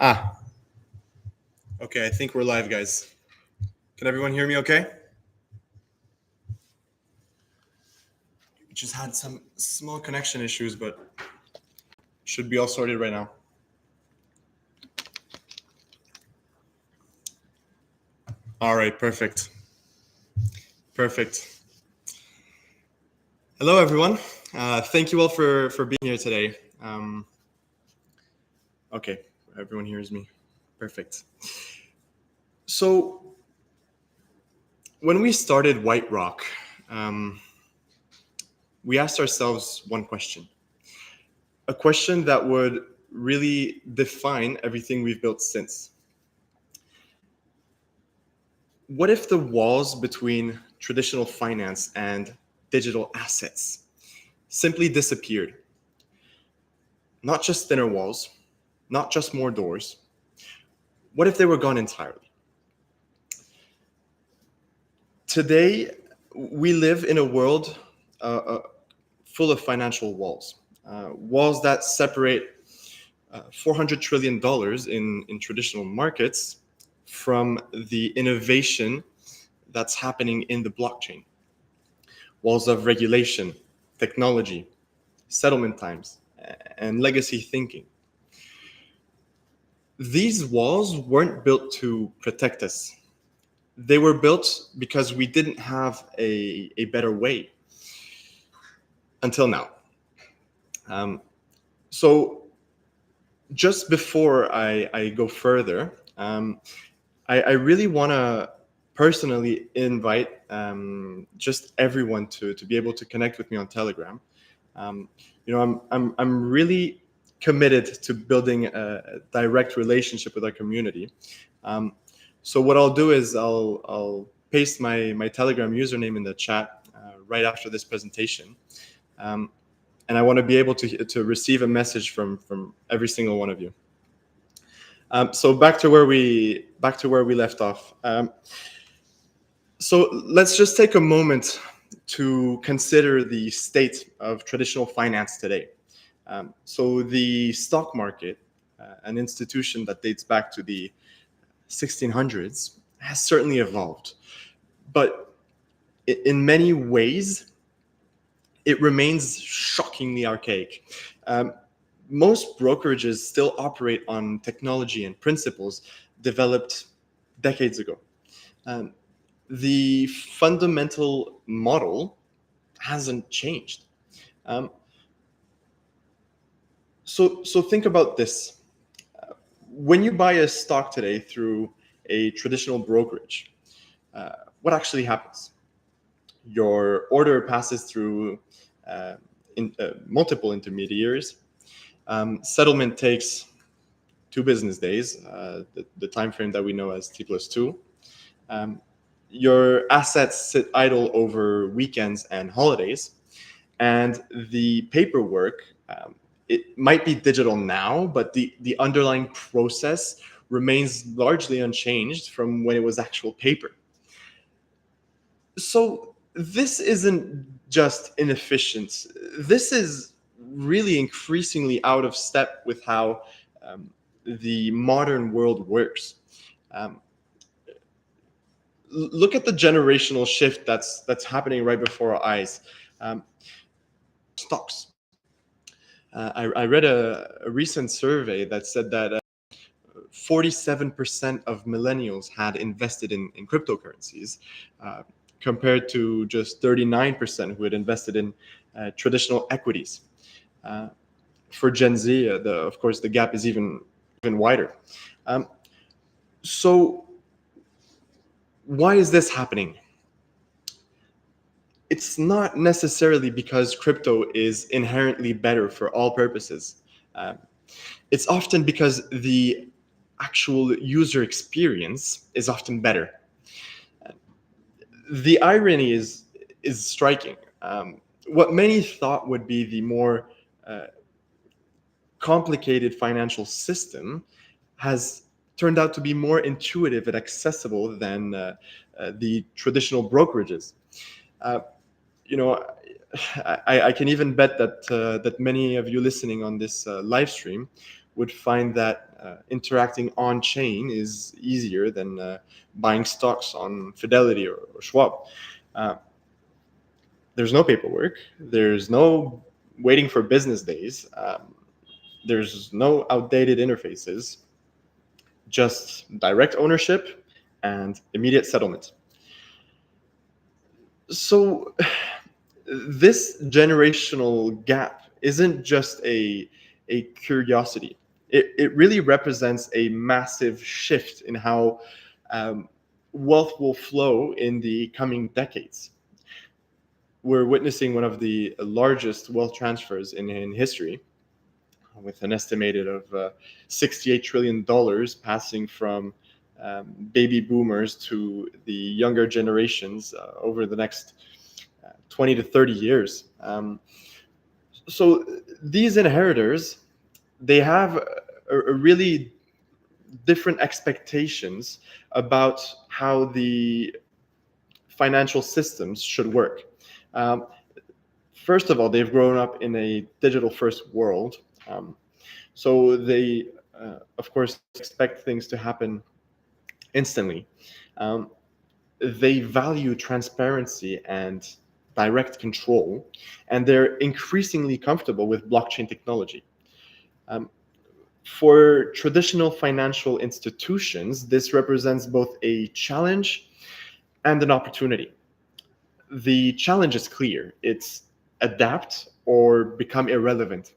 Ah, okay, I think we're live, guys. Can everyone hear me okay? We just had some small connection issues, but should be all sorted right now. All right, perfect. Perfect. Hello, everyone. Thank you all for being here today. Okay, everyone hears me. Perfect. So, when we started WhiteRock, we asked ourselves one question. A question that would really define everything we've built since. What if the walls between traditional finance and digital assets simply disappeared? Not just thinner walls, not just more doors. What if they were gone entirely? Today, we live in a world full of financial walls, walls that separate $400 trillion in traditional markets from the innovation that's happening in the blockchain. Walls of regulation, technology, settlement times, and legacy thinking. These walls weren't built to protect us. They were built because we didn't have a better way until now. So just before I go further, I really want to personally invite just everyone to be able to connect with me on Telegram. I'm really committed to building a direct relationship with our community. So what I'll do is I'll paste my Telegram username in the chat right after this presentation. And I want to be able to receive a message from every single one of you. So back to where we left off. So let's just take a moment to consider the state of traditional finance today. So the stock market, an institution that dates back to the 1600s, has certainly evolved, but in many ways, it remains shockingly archaic. Most brokerages still operate on technology and principles developed decades ago. The fundamental model hasn't changed. So think about this. When you buy a stock today through a traditional brokerage, what actually happens? Your order passes through multiple intermediaries. Settlement takes 2 business days, the time frame that we know as T+2. Your assets sit idle over weekends and holidays, and the paperwork, it might be digital now, but the underlying process remains largely unchanged from when it was actual paper. So this isn't just inefficient. This is really increasingly out of step with how the modern world works. Look at the generational shift that's happening right before our eyes. Stocks. I read a recent survey that said that 47% of millennials had invested in cryptocurrencies, compared to just 39% who had invested in traditional equities. For Gen Z, of course, the gap is even wider. So why is this happening? It's not necessarily because crypto is inherently better for all purposes. It's often because the actual user experience is often better. The irony is striking. What many thought would be the more complicated financial system has turned out to be more intuitive and accessible than the traditional brokerages. you know, I can even bet that many of you listening on this live stream would find that interacting on chain is easier than buying stocks on Fidelity or Schwab. Uh, there's no paperwork. There's no waiting for business days. There's no outdated interfaces. Just direct ownership and immediate settlement. So this generational gap isn't just a curiosity. It really represents a massive shift in how wealth will flow in the coming decades. We're witnessing one of the largest wealth transfers in history, with an estimated of $68 trillion passing from baby boomers to the younger generations over the next 20 to 30 years. So these inheritors, they have a really different expectations about how the financial systems should work. Um, First of all, they've grown up in a digital first world. So they, of course, expect things to happen instantly. Um, they value transparency and direct control, and they're increasingly comfortable with blockchain technology. Um, for traditional financial institutions, this represents both a challenge and an opportunity. The challenge is clear: it's adapt or become irrelevant.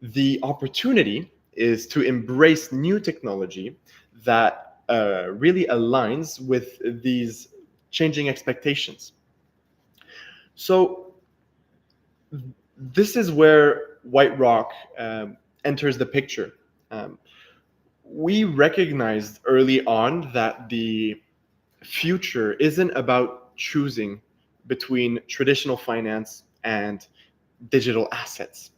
The opportunity is to embrace new technology that really aligns with these changing expectations. So this is where WhiteRock enters the picture. Um, we recognized early on that the future isn't about choosing between traditional finance and digital assets.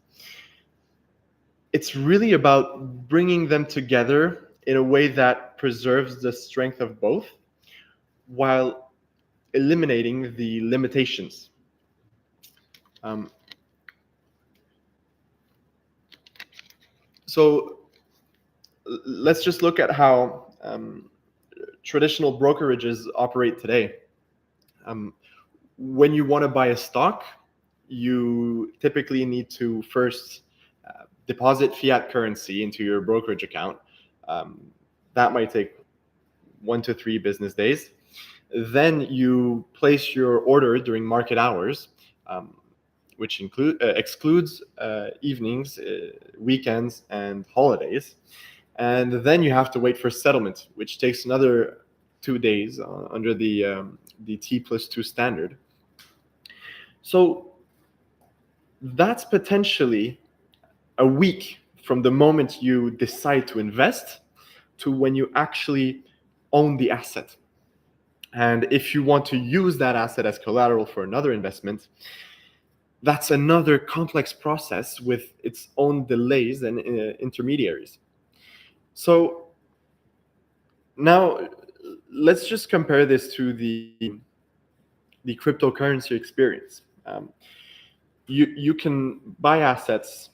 It's really about bringing them together in a way that preserves the strength of both while eliminating the limitations. Um, so let's just look at how traditional brokerages operate today. Um, when you want to buy a stock, you typically need to first deposit fiat currency into your brokerage account. Um, that might take 1 to 3 business days. Then you place your order during market hours, which excludes evenings, weekends, and holidays. And then you have to wait for settlement, which takes another 2 days under the T+2 standard. So that's potentially a week from the moment you decide to invest to when you actually own the asset. And if you want to use that asset as collateral for another investment, that's another complex process with its own delays and intermediaries. So now let's just compare this to the cryptocurrency experience. You can buy assets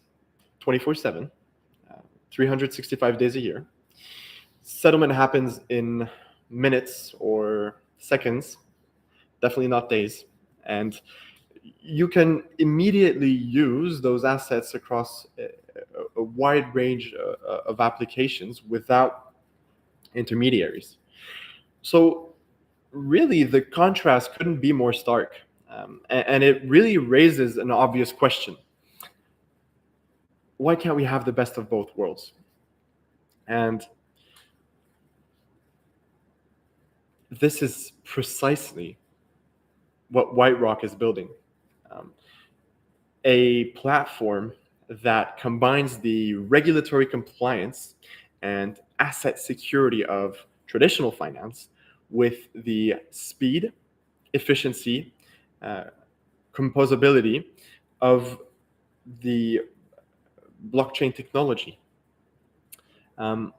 24/7, 365 days a year. Settlement happens in minutes or seconds, definitely not days. And you can immediately use those assets across a wide range of applications without intermediaries. So really, the contrast couldn't be more stark. And it really raises an obvious question. Why can't we have the best of both worlds? And this is precisely what WhiteRock is building. Um, a platform that combines the regulatory compliance and asset security of traditional finance with the speed, efficiency, uh, composability of the blockchain technology. Um,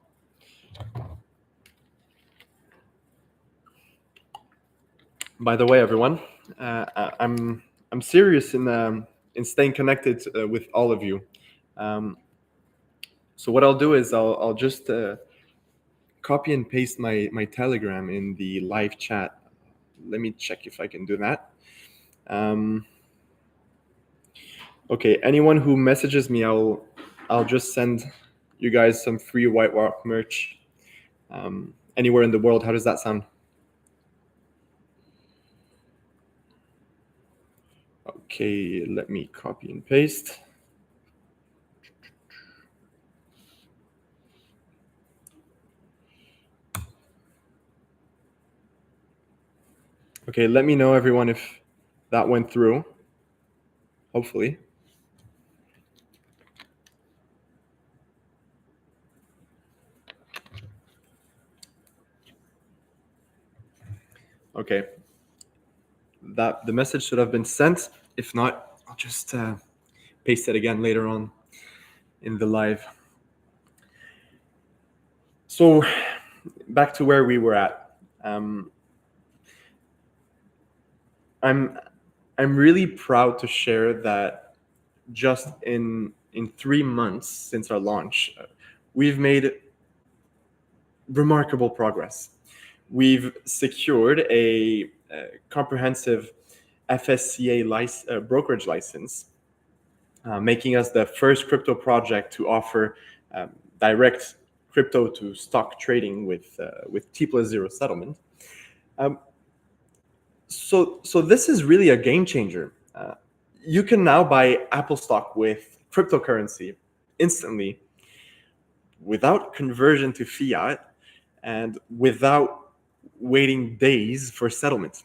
by the way, everyone, I'm serious in staying connected with all of you. Um, so what I'll do is I'll just copy and paste my Telegram in the live chat. Let me check if I can do that. Okay, anyone who messages me, I'll just send you guys some free WhiteRock merch anywhere in the world. How does that sound? Okay, let me copy and paste. Okay, let me know, everyone, if that went through. Hopefully. Okay. That the message should have been sent. If not, I'll just paste it again later on in the live. So back to where we were at. I'm really proud to share that just in 3 months since our launch, we've made remarkable progress. We've secured a comprehensive FSCA brokerage license, making us the first crypto project to offer direct crypto to stock trading with T+0 settlement. So this is really a game changer. You can now buy Apple stock with cryptocurrency instantly, without conversion to fiat, and without waiting days for settlement.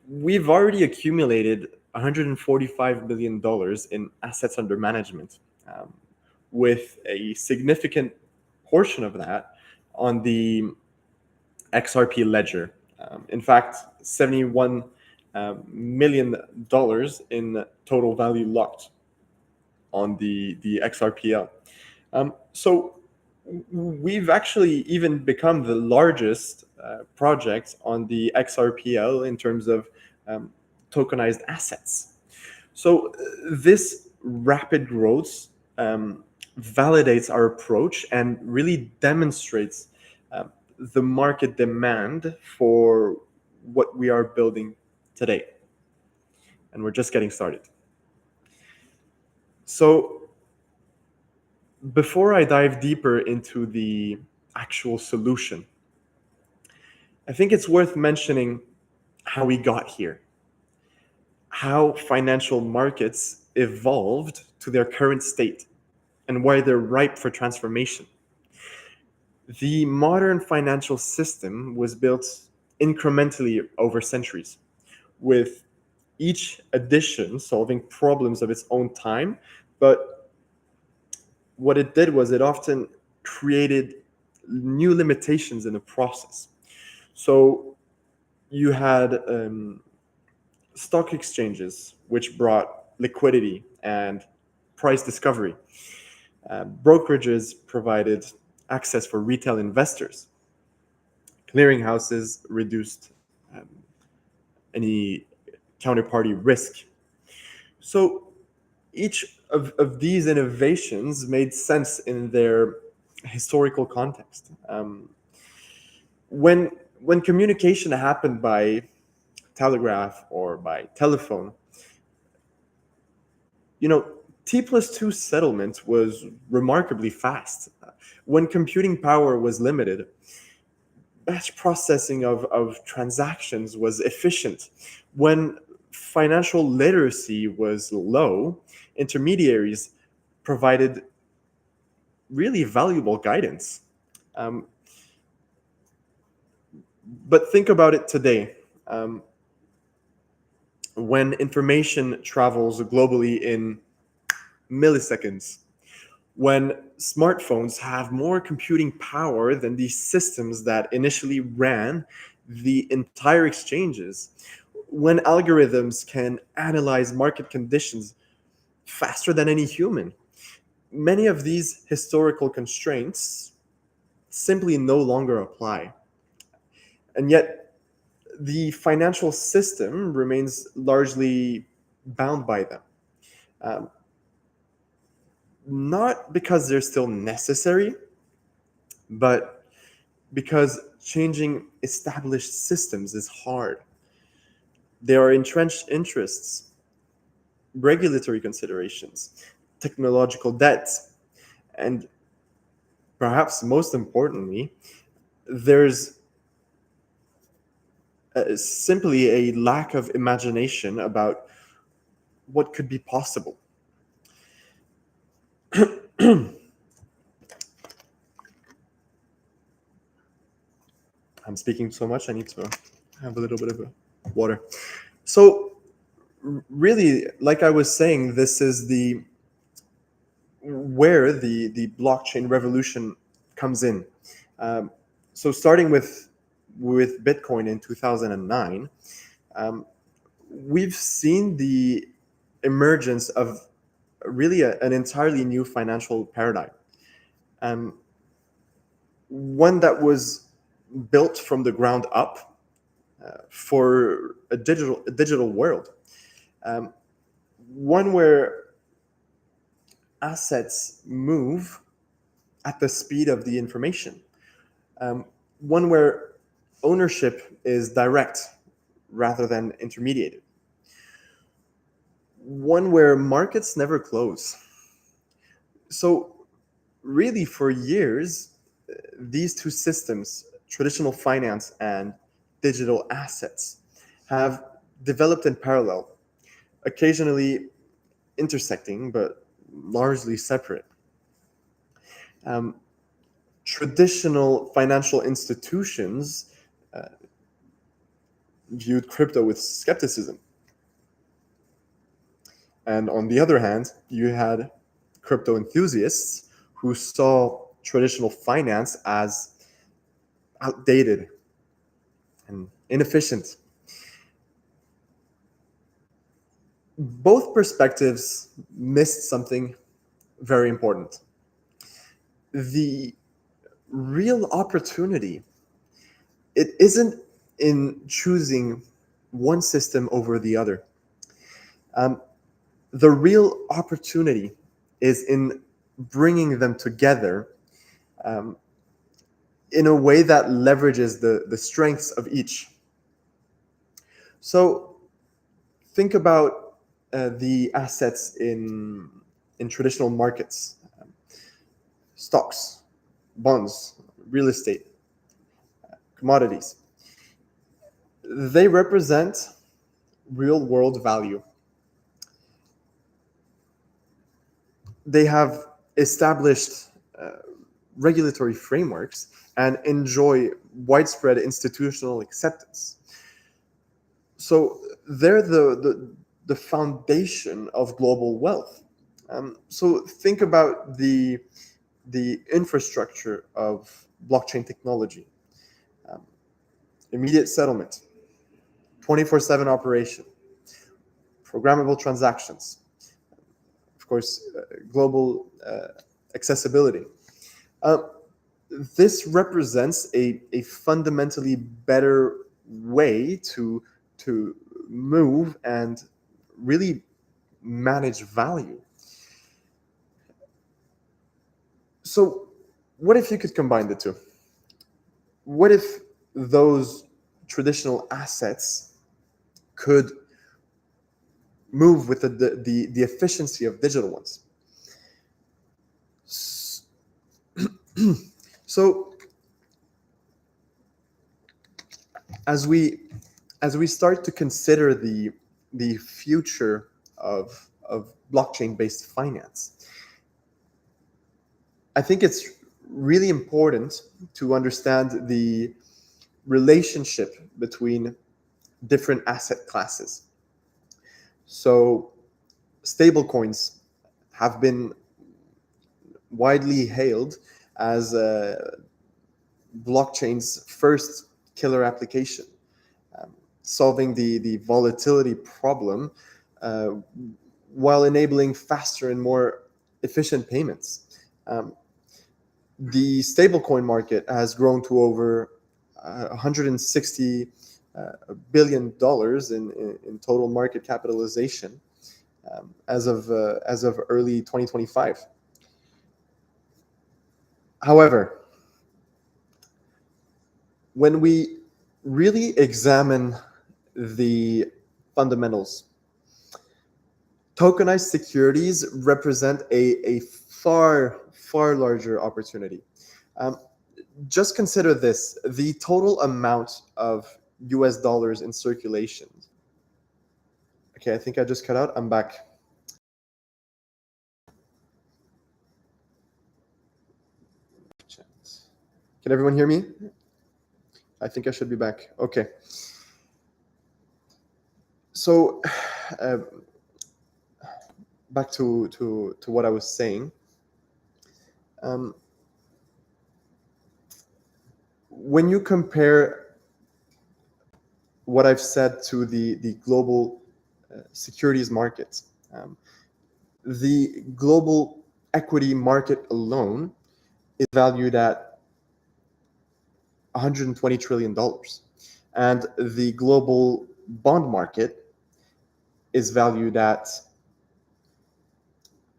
We've already accumulated $145 billion in assets under management, with a significant portion of that on the XRP ledger. In fact, $71 million in total value locked on the XRPL. So we've actually even become the largest project on the XRPL in terms of tokenized assets. So this rapid growth validates our approach and really demonstrates the market demand for what we are building today. And we're just getting started. So before I dive deeper into the actual solution, I think it's worth mentioning how we got here, how financial markets evolved to their current state, and why they're ripe for transformation. The modern financial system was built incrementally over centuries, with each edition solving problems of its own time. But what it did was it often created new limitations in the process. So you had stock exchanges, which brought liquidity and price discovery. Brokerages provided access for retail investors. Clearinghouses reduced any counterparty risk. So each of these innovations made sense in their historical context. When communication happened by telegraph or by telephone, T+2 settlement was remarkably fast. When computing power was limited, batch processing of transactions was efficient. When financial literacy was low, intermediaries provided really valuable guidance. But think about it today. When information travels globally in milliseconds, when smartphones have more computing power than these systems that initially ran the entire exchanges, when algorithms can analyze market conditions faster than any human, many of these historical constraints simply no longer apply. And yet, the financial system remains largely bound by them. Um, Not because they're still necessary, but because changing established systems is hard. There are entrenched interests, regulatory considerations, technological debts, and perhaps most importantly, there's simply a lack of imagination about what could be possible. I'm speaking so much, I need to have a little bit of water. So, really, like I was saying, this is where the blockchain revolution comes in. Um, so, starting with Bitcoin in 2009, um, we've seen the emergence of really an entirely new financial paradigm, um, one that was built from the ground up for a digital world, um, one where assets move at the speed of the information, um, one where ownership is direct rather than intermediated, one where markets never close. So, really, for years, these two systems, traditional finance and digital assets, have developed in parallel, occasionally intersecting, but largely separate. Um, Traditional financial institutions uh, viewed crypto with skepticism. And on the other hand, you had crypto enthusiasts who saw traditional finance as outdated and inefficient. Both perspectives missed something very important. The real opportunity, it isn't in choosing one system over the other. Um, the real opportunity is in bringing them together um, in a way that leverages the strengths of each. So think about the assets in traditional markets, stocks, bonds, real estate, commodities. They represent real world value. They have established uh, regulatory frameworks and enjoy widespread institutional acceptance. So they're the foundation of global wealth. So think about the infrastructure of blockchain technology, um, immediate settlement, 24/7 operation, programmable transactions, of course, global accessibility. Uh, this represents a fundamentally better way to move and really manage value. So, what if you could combine the two? What if those traditional assets could move with the efficiency of digital ones? So, as we start to consider the future of blockchain based finance, I think it's really important to understand the relationship between different asset classes. So stablecoins have been widely hailed as blockchain's first killer application, um, solving the volatility problem uh, while enabling faster and more efficient payments. The stablecoin market has grown to over 160 $1 billion in total market capitalization as of early 2025. However, when we really examine the fundamentals, tokenized securities represent a far larger opportunity. Just consider this: the total amount of US dollars in circulation. Okay, I think I just cut out. I'm back. Can everyone hear me? I think I should be back. Okay. So back to what I was saying. When you compare what I've said to the global securities market, the global equity market alone is valued at $120 trillion. And the global bond market is valued at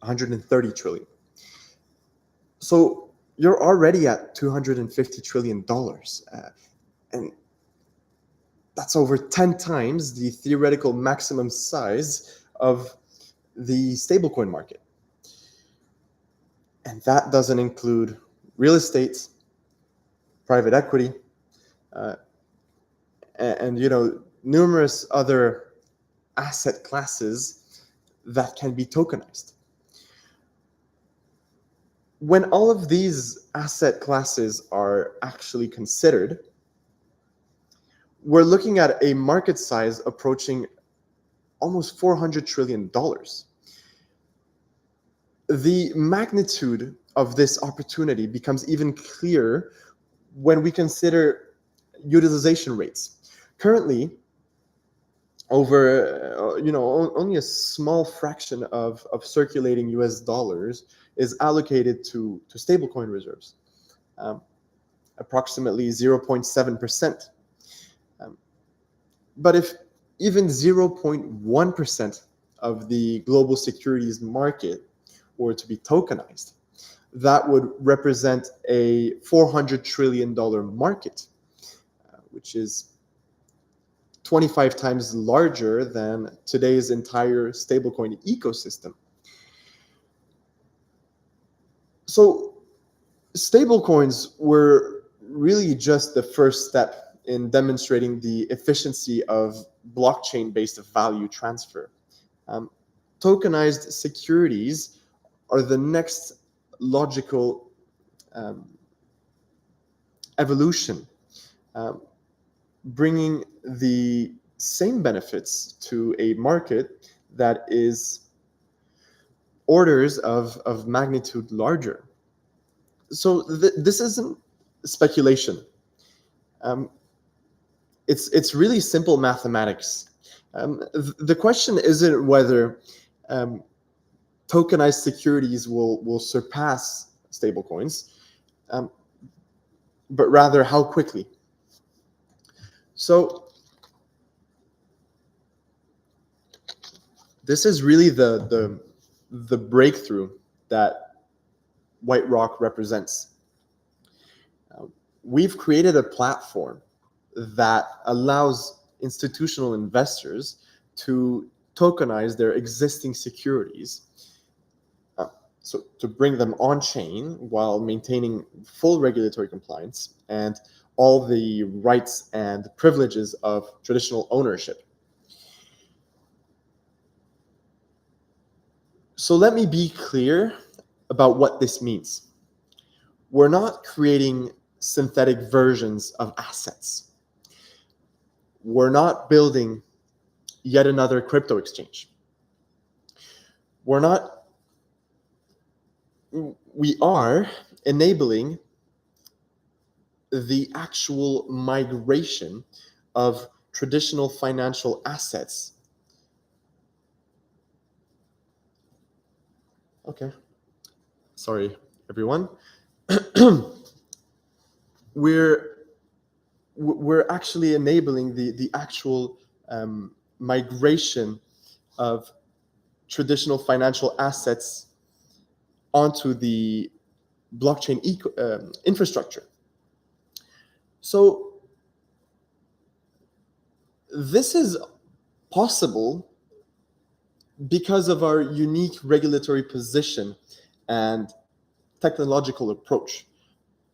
130 trillion. So you're already at $250 trillion. And that's over 10 times the theoretical maximum size of the stablecoin market. And that doesn't include real estate, private equity, and numerous other asset classes that can be tokenized. When all of these asset classes are actually considered, we're looking at a market size approaching almost $400 trillion. The magnitude of this opportunity becomes even clearer when we consider utilization rates. Currently, over only a small fraction of circulating US dollars is allocated to stablecoin reserves, approximately 0.7%. But if even 0.1% of the global securities market were to be tokenized, that would represent a $400 trillion market, which is 25 times larger than today's entire stablecoin ecosystem. So stablecoins were really just the first step in demonstrating the efficiency of blockchain-based value transfer. Tokenized securities are the next logical evolution, bringing the same benefits to a market that is orders of magnitude larger. So this isn't speculation. It's really simple mathematics. The question isn't whether tokenized securities will surpass stablecoins, but rather how quickly. So this is really the breakthrough that WhiteRock represents. We've created a platform that allows institutional investors to tokenize their existing securities, so to bring them on chain while maintaining full regulatory compliance and all the rights and privileges of traditional ownership. So let me be clear about what this means. We're not creating synthetic versions of assets. We're not building yet another crypto exchange. We are enabling the actual migration of traditional financial assets. Okay. Sorry, everyone. We're we're actually enabling the actual migration of traditional financial assets onto the blockchain infrastructure. So this is possible because of our unique regulatory position and technological approach.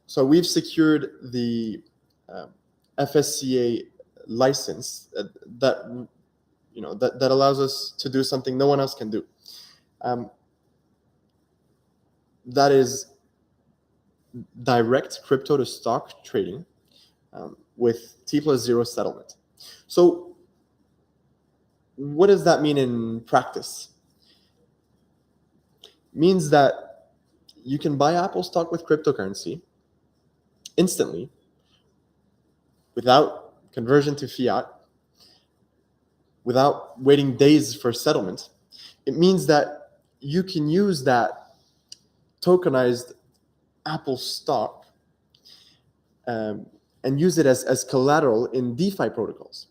So we've secured the FSCA license that allows us to do something no one else can do. That is direct crypto to stock trading with T+0 settlement. So what does that mean in practice? It means that you can buy Apple stock with cryptocurrency instantly without conversion to fiat, without waiting days for settlement. It means that you can use that tokenized Apple stock and use it as collateral in DeFi protocols.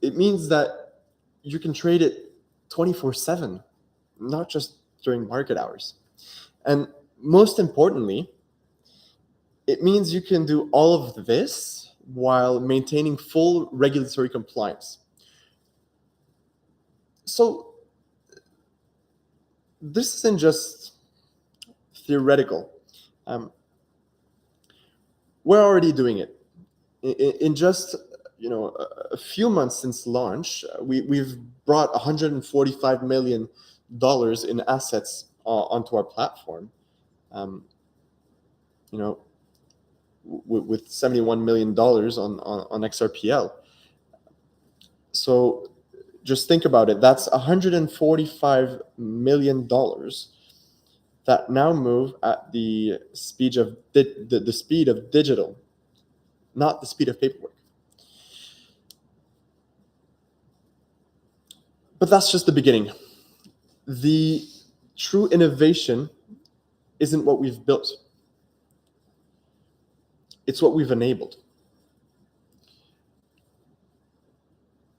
It means that you can trade it 24/7, not just during market hours. And most importantly, it means you can do all of this while maintaining full regulatory compliance. So this isn't just theoretical. We're already doing it. In just a few months since launch, we've brought $145 million in assets onto our platform. With $71 million on XRPL. So just think about it. That's $145 million that now move at the speed of the speed of digital, not the speed of paperwork. But that's just the beginning. The true innovation isn't what we've built. It's what we've enabled.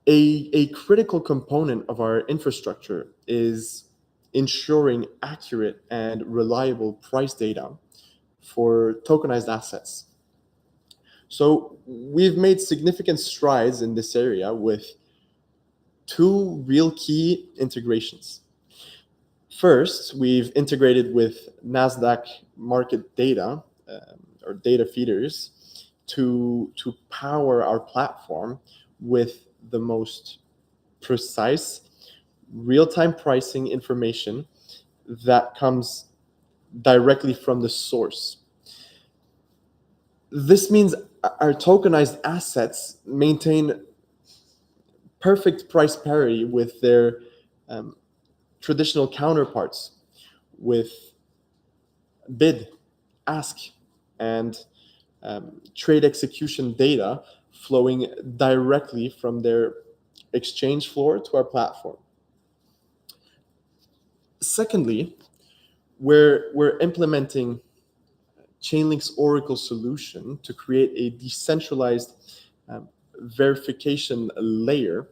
A critical component of our infrastructure is ensuring accurate and reliable price data for tokenized assets. So we've made significant strides in this area with two real key integrations. First, we've integrated with NASDAQ market data or data feeders to power our platform with the most precise real-time pricing information that comes directly from the source. This means our tokenized assets maintain perfect price parity with their traditional counterparts, with bid, ask, and trade execution data flowing directly from their exchange floor to our platform. Secondly, we're implementing Chainlink's Oracle solution to create a decentralized verification layer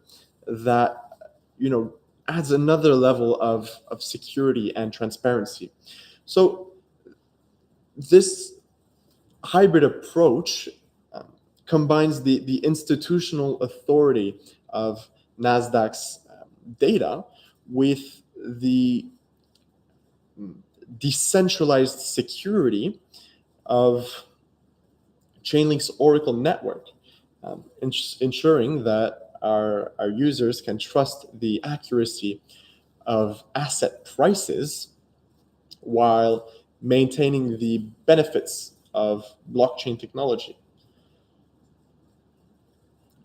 that adds another level of security and transparency. So this hybrid approach combines the institutional authority of NASDAQ's data with the decentralized security of Chainlink's Oracle network, ensuring that our users can trust the accuracy of asset prices while maintaining the benefits of blockchain technology.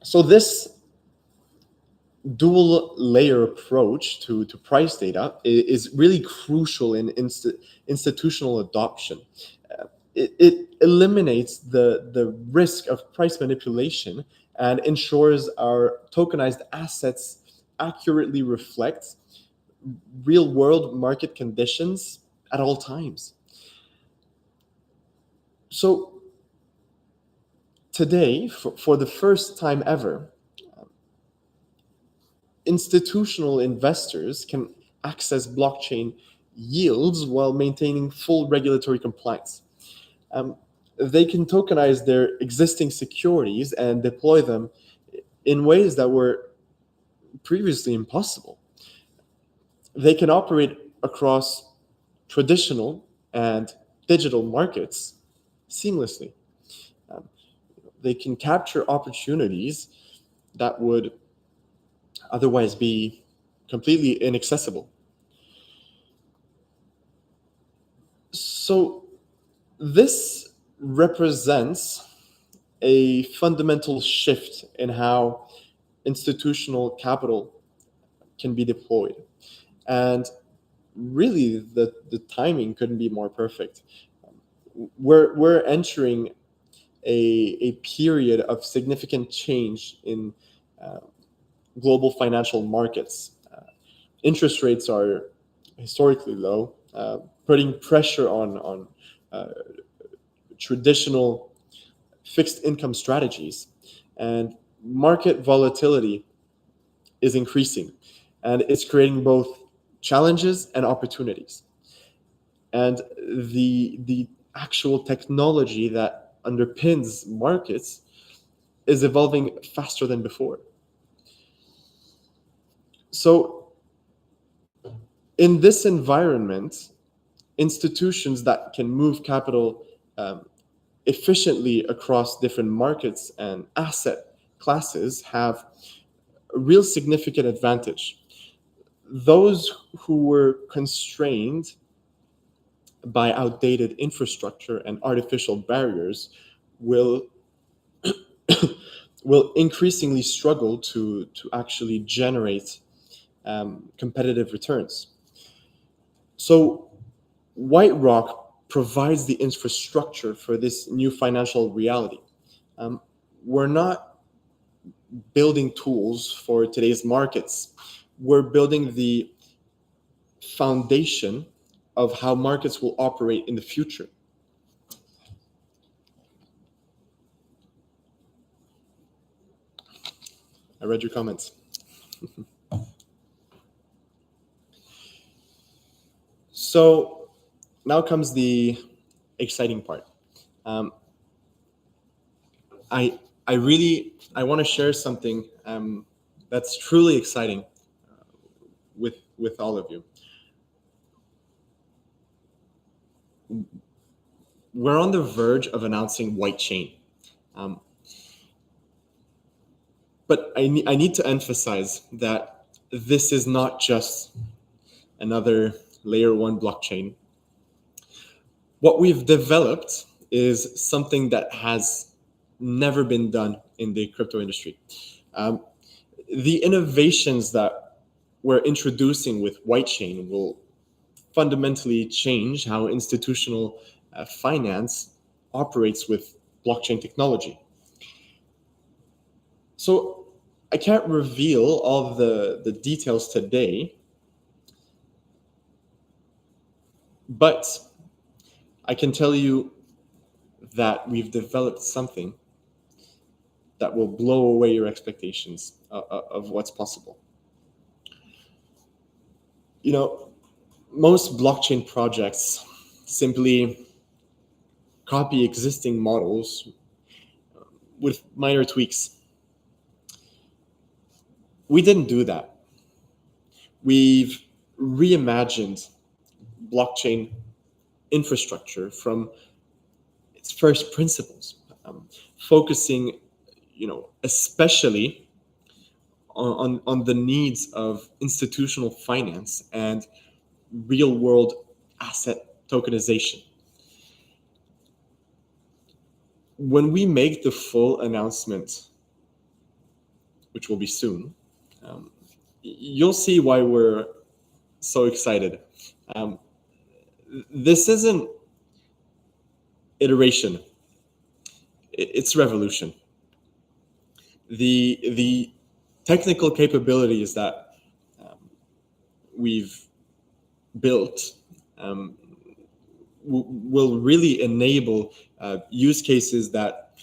So this dual layer approach to price data is really crucial in institutional adoption. It eliminates the risk of price manipulation and ensures our tokenized assets accurately reflect real world market conditions at all times. So Today, for the first time ever, institutional investors can access blockchain yields while maintaining full regulatory compliance. They can tokenize their existing securities and deploy them in ways that were previously impossible. They can operate across traditional and digital markets seamlessly. Um, they can capture opportunities that would otherwise be completely inaccessible. So, this represents a fundamental shift in how institutional capital can be deployed. And really, the timing couldn't be more perfect. We're entering a period of significant change in uh, global financial markets. Interest rates are historically low, putting pressure on uh, traditional fixed income strategies. And market volatility is increasing, and it's creating both challenges and opportunities. And the actual technology that underpins markets is evolving faster than before. So, in this environment, institutions that can move capital um, efficiently across different markets and asset classes have a real significant advantage. Those who were constrained by outdated infrastructure and artificial barriers will will increasingly struggle to actually generate competitive returns. So, WhiteRock provides the infrastructure for this new financial reality. Um, we're not building tools for today's markets. We're building the foundation of how markets will operate in the future. I read your comments. So now comes the exciting part. Um, I want to share something that's truly exciting with all of you. We're on the verge of announcing White Chain. Um, but I need to emphasize that this is not just another layer one blockchain. What we've developed is something that has never been done in the crypto industry. Um, the innovations that we're introducing with White Chain will fundamentally change how institutional finance operates with blockchain technology. So I can't reveal all of the details today, but I can tell you that we've developed something that will blow away your expectations of what's possible. You know, most blockchain projects simply copy existing models with minor tweaks. We didn't do that. We've reimagined blockchain infrastructure from its first principles, focusing, especially on the needs of institutional finance and real world asset tokenization. When we make the full announcement, which will be soon, um, you'll see why we're so excited. Um, this isn't iteration, it's revolution. The technical capabilities that we've built um, will really enable use cases that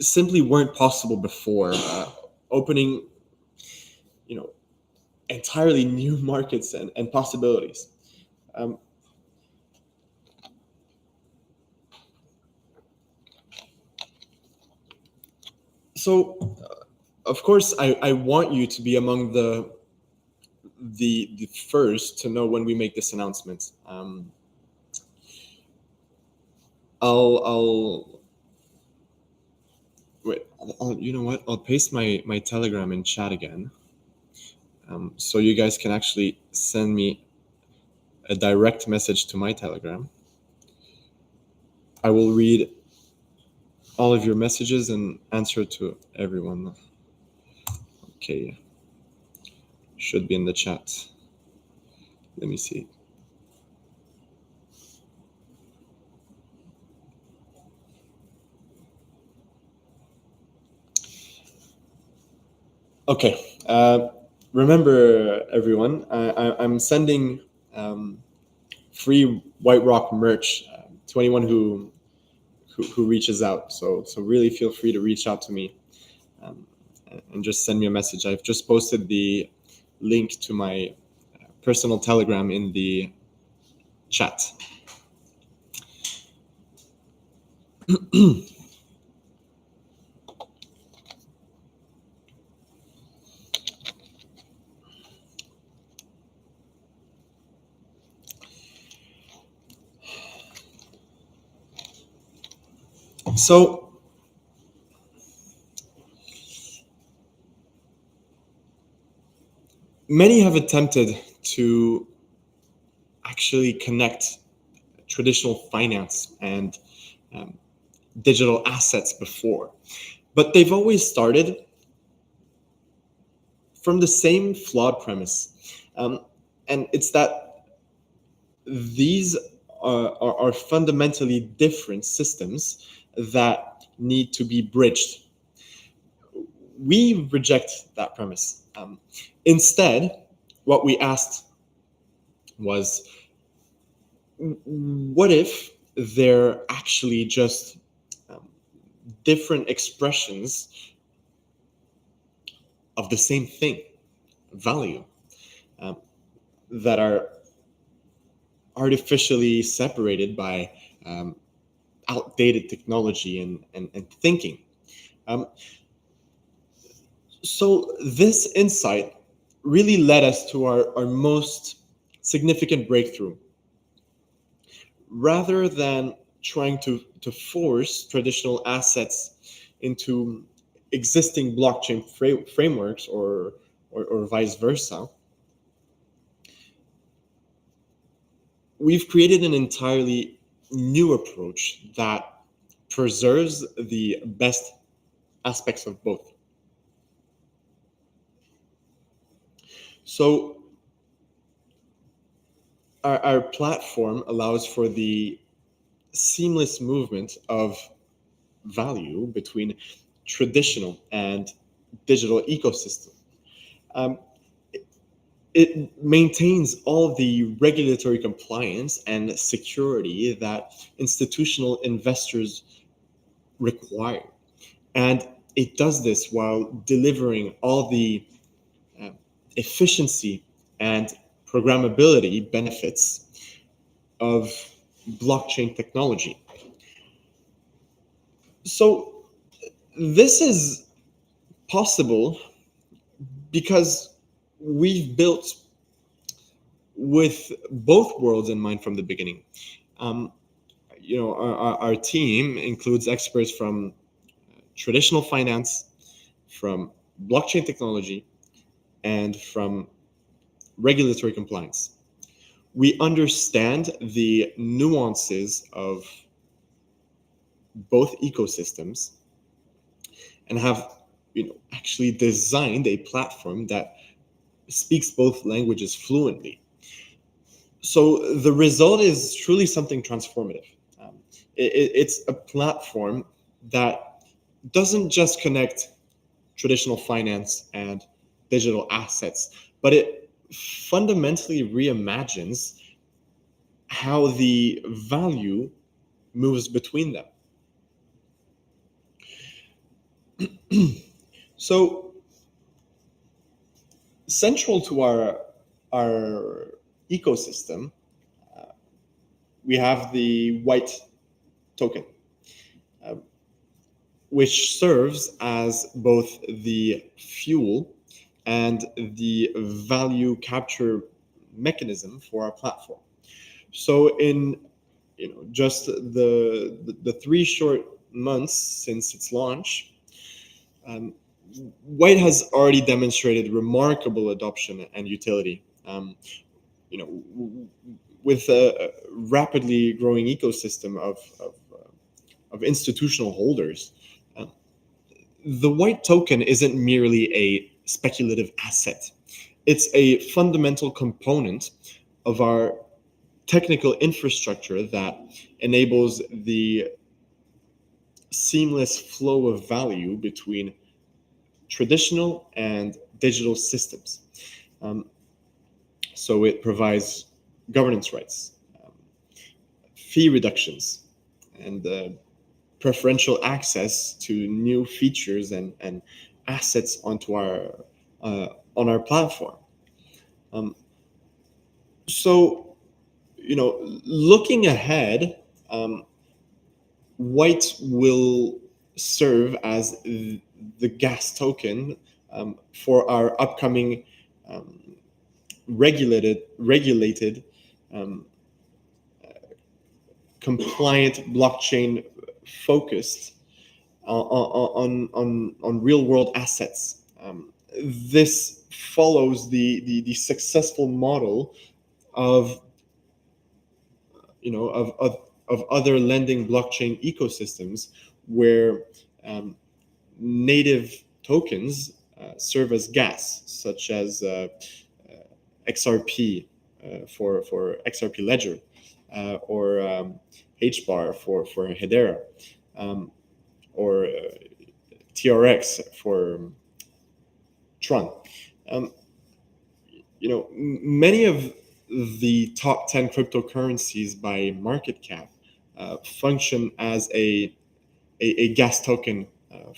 simply weren't possible before, opening, entirely new markets and possibilities. Um, so, of course, I want you to be among the first to know when we make this announcement. I'll wait. You know what? I'll paste my Telegram in chat again, so you guys can actually send me a direct message to my Telegram. I will read all of your messages and answer to everyone. Okay, should be in the chat. Let me see. Okay. Remember, everyone, I'm sending free WhiteRock merch to anyone who reaches out. So really feel free to reach out to me um, and just send me a message. I've just posted the link to my personal Telegram in the chat. So many have attempted to actually connect traditional finance and digital assets before, but they've always started from the same flawed premise. And it's that these are fundamentally different systems that need to be bridged. We reject that premise. Instead, what we asked was, what if they're actually just different expressions of the same thing, value, um, that are artificially separated by outdated technology and thinking. Um, so this insight really led us to our most significant breakthrough. Rather than trying to force traditional assets into existing blockchain frameworks or vice versa, we've created an entirely new approach that preserves the best aspects of both. So our platform allows for the seamless movement of value between traditional and digital ecosystem. Um, it maintains all the regulatory compliance and security that institutional investors require. And it does this while delivering all the uh, efficiency and programmability benefits of blockchain technology. So this is possible because we've built with both worlds in mind from the beginning. Um, our team includes experts from traditional finance, from blockchain technology, and from regulatory compliance. We understand the nuances of both ecosystems and have actually designed a platform that speaks both languages fluently. So the result is truly something transformative. Um, it's a platform that doesn't just connect traditional finance and digital assets, but it fundamentally reimagines how the value moves between them. So central to our ecosystem, we have the White token, uh, which serves as both the fuel and the value capture mechanism for our platform. So in just the 3 short months since its launch, um, White has already demonstrated remarkable adoption and utility. With a rapidly growing ecosystem of institutional holders, uh, the White token isn't merely a speculative asset. It's a fundamental component of our technical infrastructure that enables the seamless flow of value between traditional and digital systems. Um, so it provides governance rights, fee reductions, and preferential access to new features and assets onto on our platform. Um, so, looking ahead, White will serve as the gas token for our upcoming um, regulated, um, compliant blockchain focused on real world assets. This follows the successful model of of other lending blockchain ecosystems where um, native tokens serve as gas, such as XRP for XRP Ledger, or HBAR for Hedera, um, or TRX for Tron. Um, many of the top 10 cryptocurrencies by market cap function as a gas token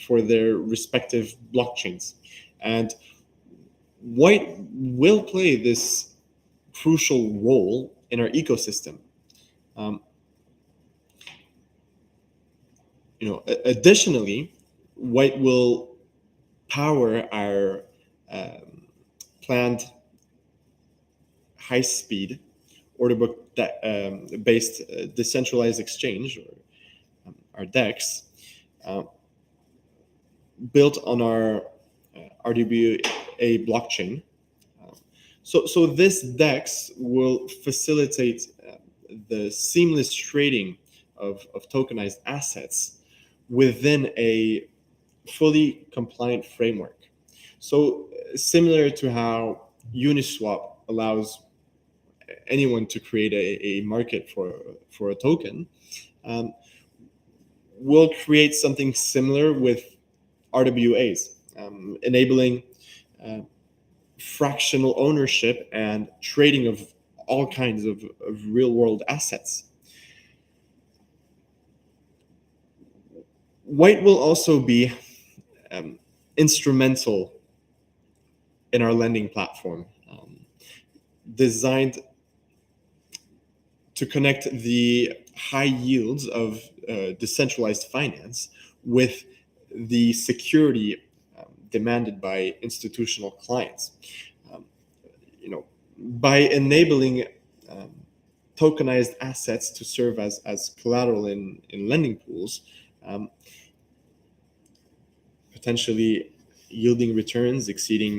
for their respective blockchains. And White will play this crucial role in our ecosystem. Um, Additionally, White will power our planned high-speed order book based decentralized exchange, or our DEX, uh, built on our RWA blockchain. So this DEX will facilitate the seamless trading of tokenized assets within a fully compliant framework. So similar to how Uniswap allows anyone to create a market for a token, um, we'll create something similar with RWAs, enabling uh, fractional ownership and trading of all kinds of real world assets. White will also be instrumental in our lending platform, designed to connect the high yields of decentralized finance with the security demanded by institutional clients. Um, by enabling um, tokenized assets to serve as collateral in lending pools, um, potentially yielding returns exceeding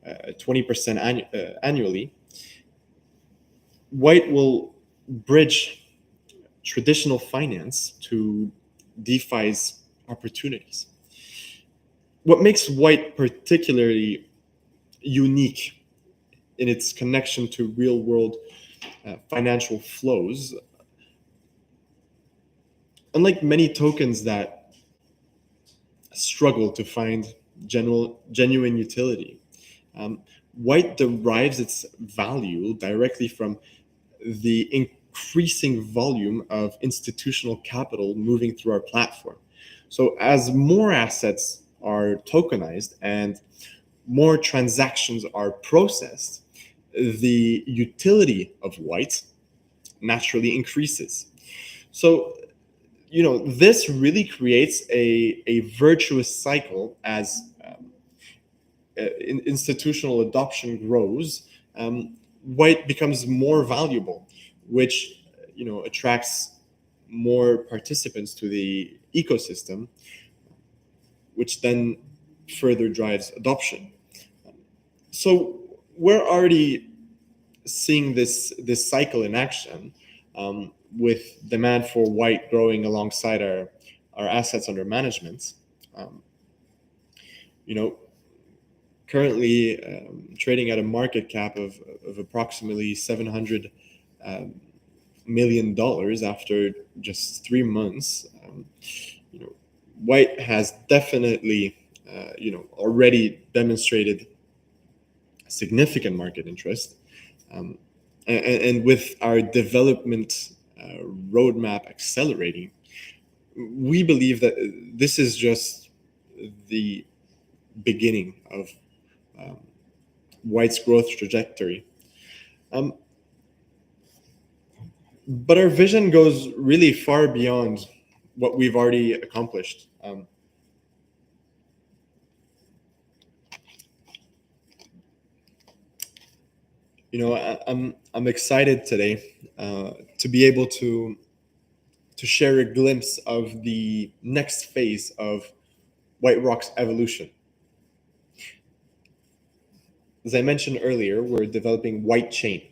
20% annually, White will bridge traditional finance to DeFi's opportunities. What makes White particularly unique in its connection to real world financial flows, unlike many tokens that struggle to find genuine utility, White derives its value directly from the increasing volume of institutional capital moving through our platform. So as more assets are tokenized and more transactions are processed, the utility of white naturally increases. So, this really creates a virtuous cycle as institutional adoption grows. White becomes more valuable, which attracts more participants to the ecosystem, which then further drives adoption. So we're already seeing this cycle in action, with demand for white growing alongside our assets under management. Um, you know, Currently trading at a market cap of approximately $700 million after just 3 months. White has definitely, already demonstrated significant market interest. Um, and with our development roadmap accelerating, we believe that this is just the beginning of um, White's growth trajectory. Um, but our vision goes really far beyond what we've already accomplished. I'm excited today to be able to share a glimpse of the next phase of WhiteRock's evolution. As I mentioned earlier, we're developing White Chain,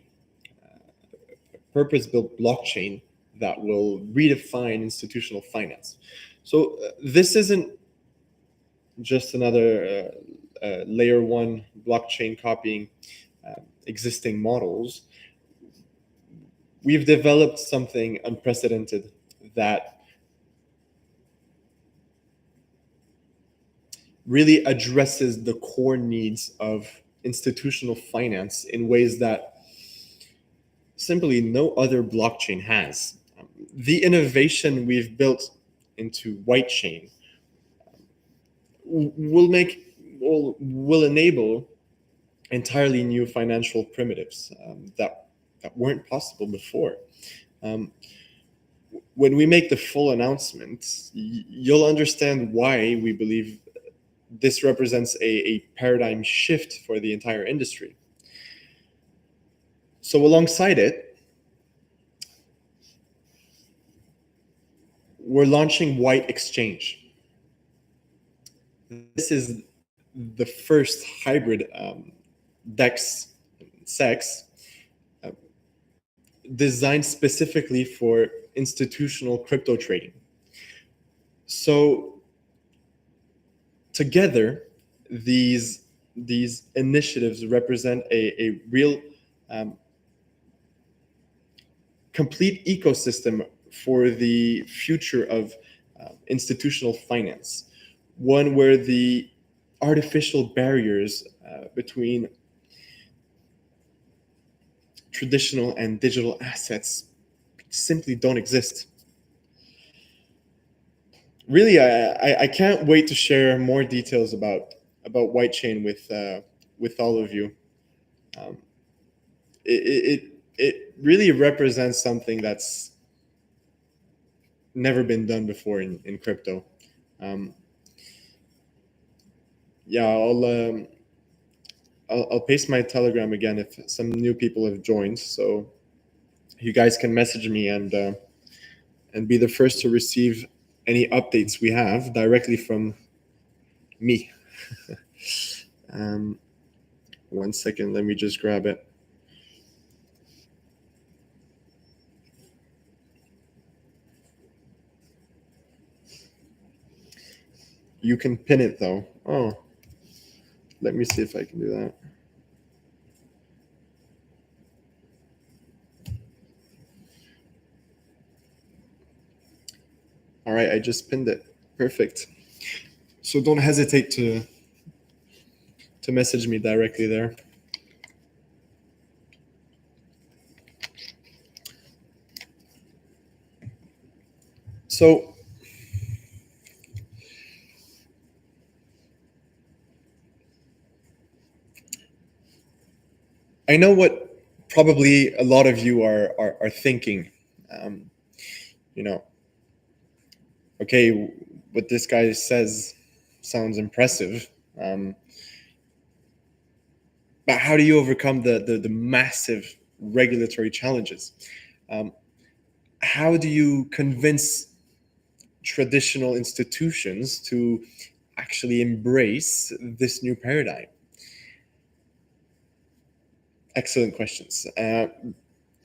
a purpose-built blockchain that will redefine institutional finance. So this isn't just another layer one blockchain copying existing models. We've developed something unprecedented that really addresses the core needs of institutional finance in ways that simply no other blockchain has. The innovation we've built into White Chain will enable entirely new financial primitives that weren't possible before. Um, when we make the full announcement, you'll understand why we believe this represents a paradigm shift for the entire industry. So alongside it, we're launching White Exchange. This is the first hybrid DEX SEX uh, designed specifically for institutional crypto trading. So together, these initiatives represent a real complete ecosystem for the future of institutional finance, one where the artificial barriers between traditional and digital assets simply don't exist. Really, I can't wait to share more details about White Chain with all of you. Um, it really represents something that's never been done before in crypto. Um, yeah, I'll paste my Telegram again if some new people have joined, so you guys can message me and be the first to receive any updates we have directly from me. 1 second, let me just grab it. You can pin it though. Oh, let me see if I can do that. All right, I just pinned it. Perfect. So don't hesitate to message me directly there. So I know what probably a lot of you are thinking. Um, you know, okay, what this guy says sounds impressive, but how do you overcome the massive regulatory challenges? Um, how do you convince traditional institutions to actually embrace this new paradigm? Excellent questions. And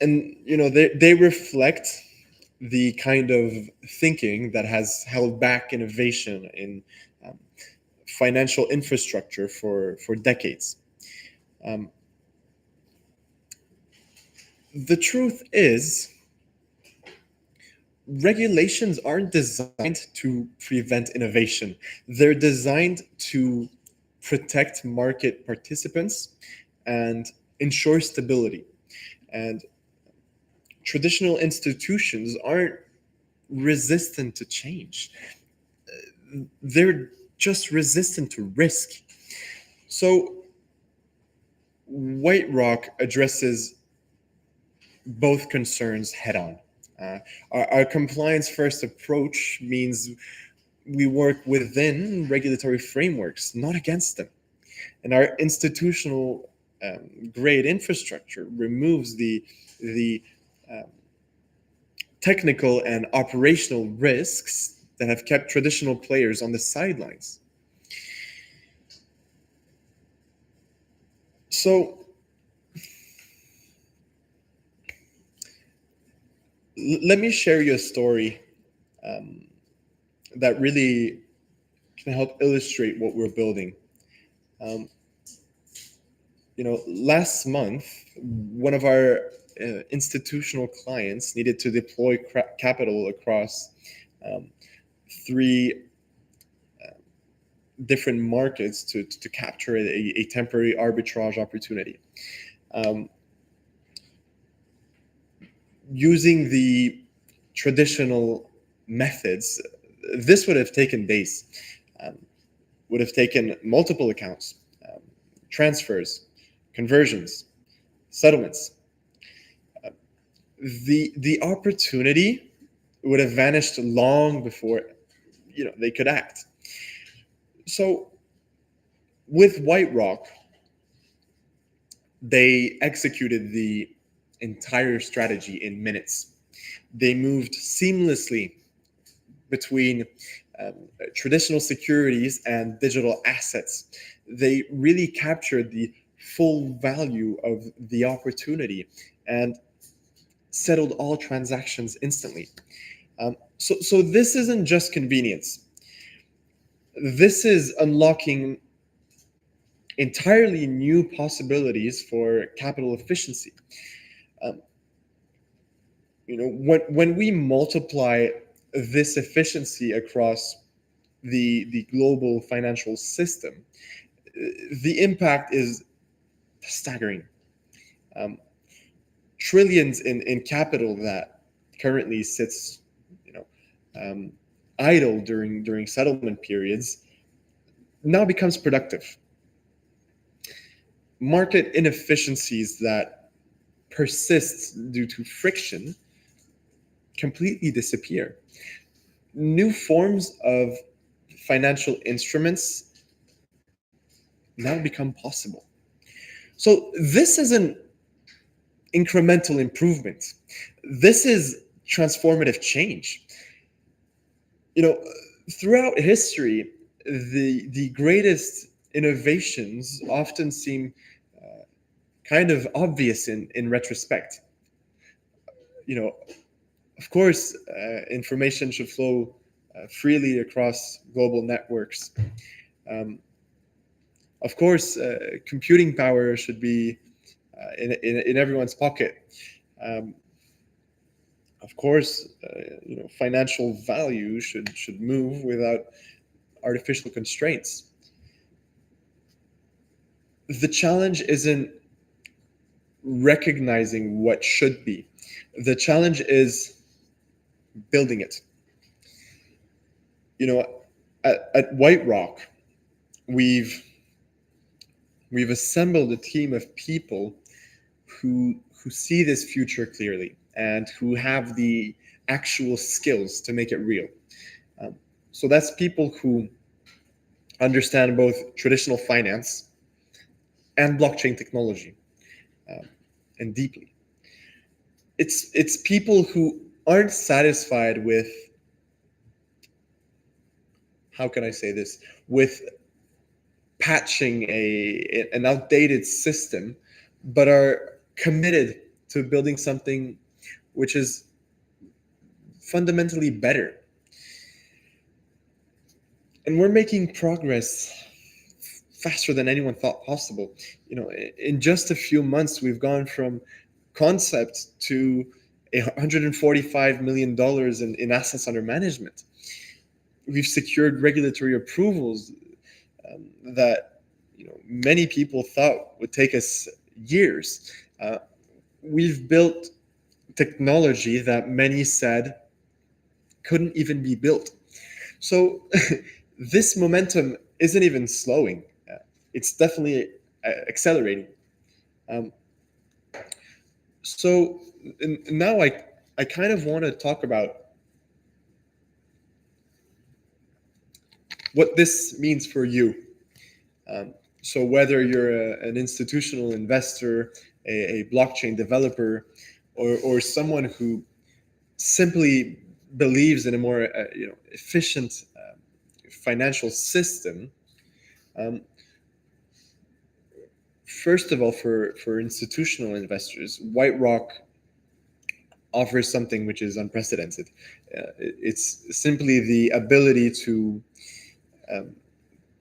they reflect the kind of thinking that has held back innovation in um, financial infrastructure for decades. Um, the truth is, regulations aren't designed to prevent innovation. They're designed to protect market participants and ensure stability. And traditional institutions aren't resistant to change. They're just resistant to risk. So WhiteRock addresses both concerns head on. Our compliance first approach means we work within regulatory frameworks, not against them. And our institutional grade infrastructure removes the um, technical and operational risks that have kept traditional players on the sidelines. So let me share you a story um, that really can help illustrate what we're building. Um, last month, one of our institutional clients needed to deploy capital across um, three different markets to capture a temporary arbitrage opportunity. Um, Using the traditional methods, this would have taken days, um, would have taken multiple accounts, transfers, conversions, settlements. The opportunity would have vanished long before they could act. So with WhiteRock, they executed the entire strategy in minutes. They moved seamlessly between um, traditional securities and digital assets. They really captured the full value of the opportunity and settled all transactions instantly. So this isn't just convenience. This is unlocking entirely new possibilities for capital efficiency. Um, when we multiply this efficiency across the global financial system, the impact is staggering. Um, Trillions in capital that currently sits, you know, um, idle during settlement periods now becomes productive. Market inefficiencies that persist due to friction completely disappear. New forms of financial instruments now become possible. So this isn't incremental improvement. This is transformative change. You know, throughout history, the greatest innovations often seem kind of obvious in retrospect. You know, of course, information should flow freely across global networks. Um, of course, computing power should be in everyone's pocket. Um, of course, financial value should move without artificial constraints. The challenge isn't recognizing what should be. The challenge is building it. You know, at WhiteRock, we've assembled a team of people who see this future clearly and who have the actual skills to make it real. So that's people who understand both traditional finance and blockchain technology, and deeply. It's people who aren't satisfied with, how can I say this, with patching an outdated system, but are committed to building something which is fundamentally better. And we're making progress faster than anyone thought possible. In just a few months, we've gone from concept to $145 million in assets under management. We've secured regulatory approvals that many people thought would take us years. We've built technology that many said couldn't even be built. So this momentum isn't even slowing. It's definitely accelerating. So now I kind of want to talk about what this means for you. So whether you're an institutional investor, a blockchain developer, or someone who simply believes in a more efficient financial system. First of all, for institutional investors, WhiteRock offers something which is unprecedented. It's simply the ability to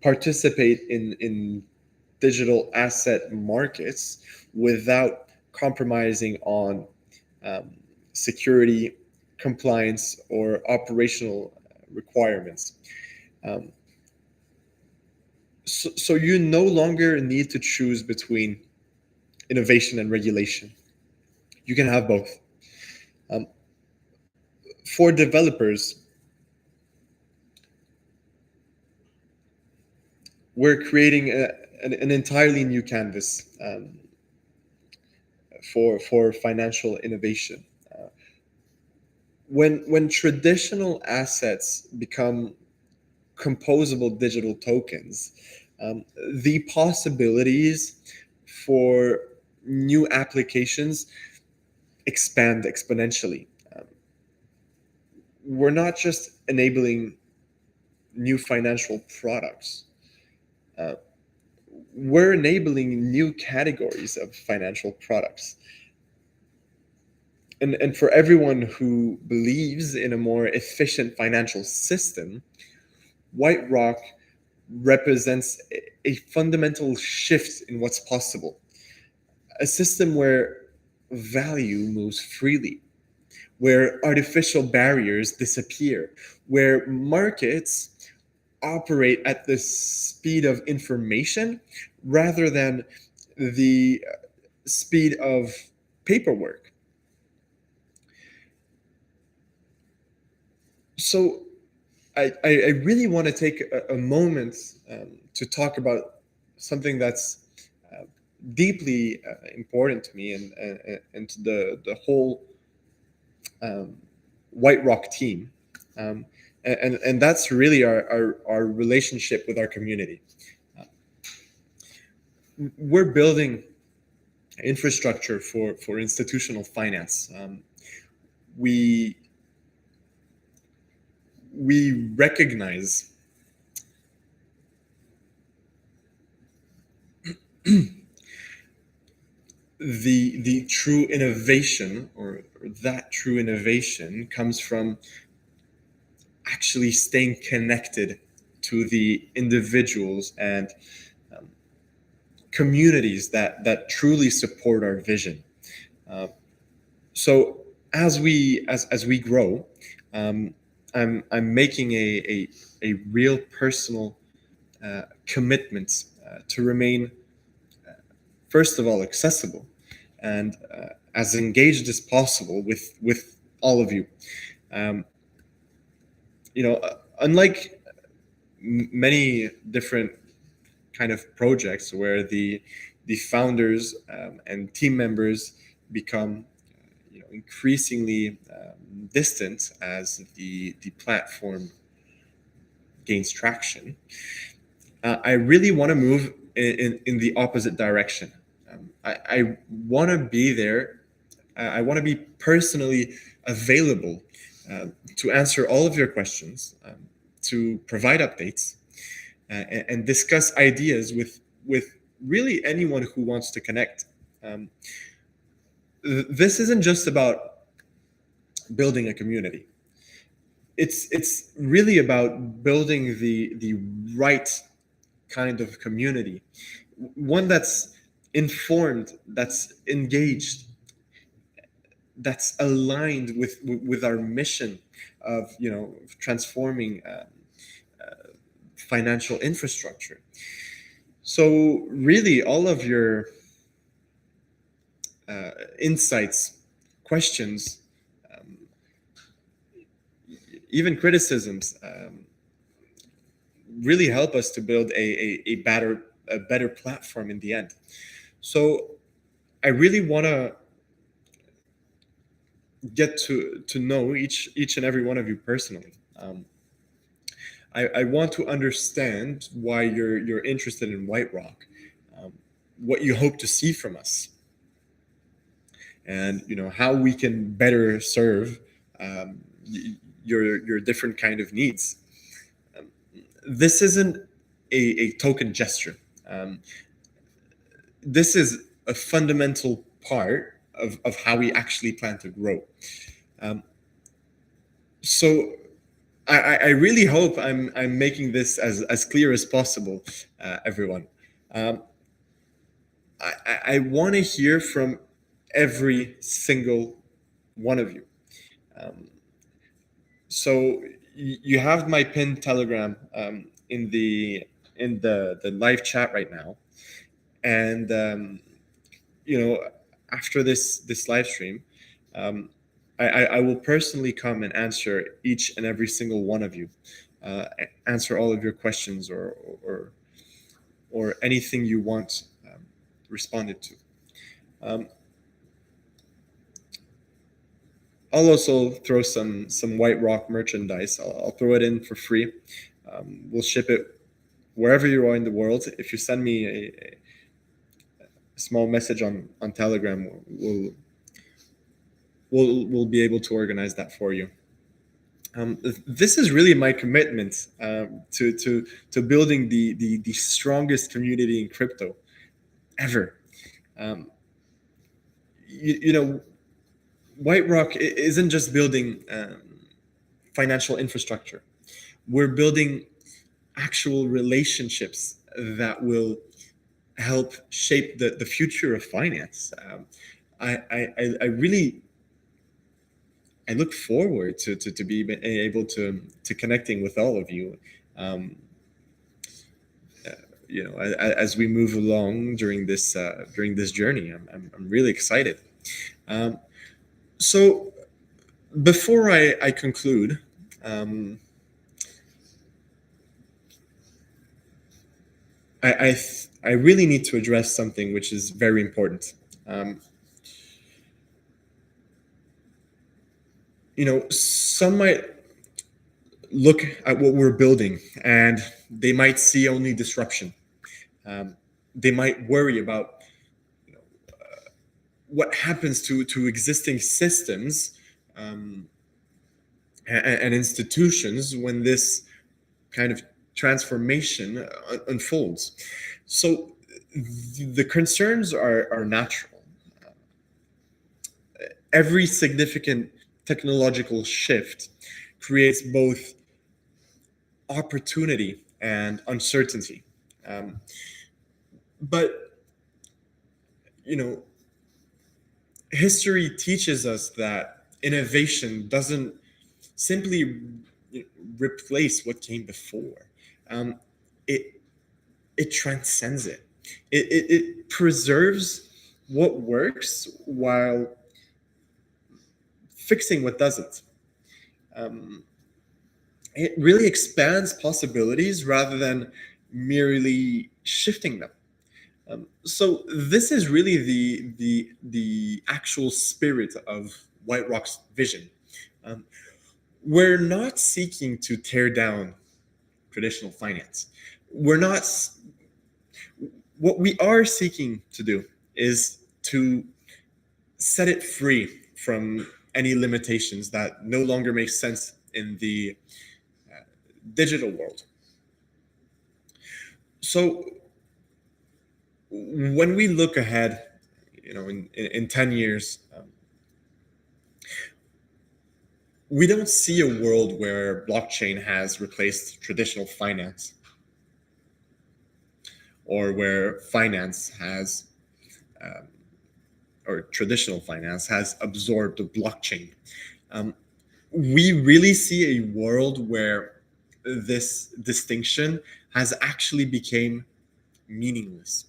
participate in digital asset markets without compromising on security, compliance, or operational requirements. So you no longer need to choose between innovation and regulation. You can have both. For developers, we're creating an entirely new canvas for financial innovation. When traditional assets become composable digital tokens, the possibilities for new applications expand exponentially. We're not just enabling new financial products. We're enabling new categories of financial products. And for everyone who believes in a more efficient financial system, WhiteRock represents a fundamental shift in what's possible. A system where value moves freely, where artificial barriers disappear, where markets operate at the speed of information rather than the speed of paperwork. So I really want to take a moment to talk about something that's deeply important to me and to the whole WhiteRock team. And that's really our relationship with our community. We're building infrastructure for institutional finance. We recognize the true innovation, or that true innovation comes from actually staying connected to the individuals and communities that truly support our vision. So as we grow, I'm making a real personal commitment to remain, first of all, accessible and as engaged as possible with all of you. Unlike many different kind of projects where the the founders and team members become increasingly distant as the platform gains traction. I really want to move in the opposite direction. I want to be there. I want to be personally available to answer all of your questions, to provide updates, and discuss ideas with really anyone who wants to connect. This isn't just about building a community. It's really about building the right kind of community, one that's informed, that's engaged, that's aligned with our mission of transforming financial infrastructure. So really, all of your insights, questions, even criticisms, really help us to build a better platform in the end. So I really want to get to know each and every one of you personally. I want to understand why you're interested in WhiteRock, what you hope to see from us, and how we can better serve your different kind of needs. This isn't a token gesture. This is a fundamental part of how we actually plan to grow. So I really hope I'm making this as clear as possible, everyone. I want to hear from every single one of you. So you have my pinned Telegram in the live chat right now, and after this live stream, I will personally come and answer each and every single one of you, answer all of your questions or anything you want responded to. I'll also throw some WhiteRock merchandise. I'll throw it in for free. We'll ship it wherever you are in the world. If you send me a small message on Telegram, we'll be able to organize that for you. This is really my commitment to building the strongest community in crypto ever. WhiteRock isn't just building financial infrastructure. We're building actual relationships that will help shape the future of finance. I really look forward to be able to connecting with all of you. As we move along during this journey, I'm really excited. So before I conclude, I really need to address something which is very important. Some might look at what we're building and they might see only disruption. They might worry about what happens to existing systems and institutions when this kind of transformation unfolds. So the concerns are natural. Every significant technological shift creates both opportunity and uncertainty. But history teaches us that innovation doesn't simply replace what came before. It transcends it. It preserves what works while fixing what doesn't. It really expands possibilities rather than merely shifting them. So this is really the actual spirit of WhiteRock's vision. Um, we're not seeking to tear down traditional finance. We're not. What we are seeking to do is to set it free from any limitations that no longer make sense in the digital world. So when we look ahead, in 10 years, we don't see a world where blockchain has replaced traditional finance, or where finance has, or traditional finance has absorbed the blockchain. We really see a world where this distinction has actually become meaningless,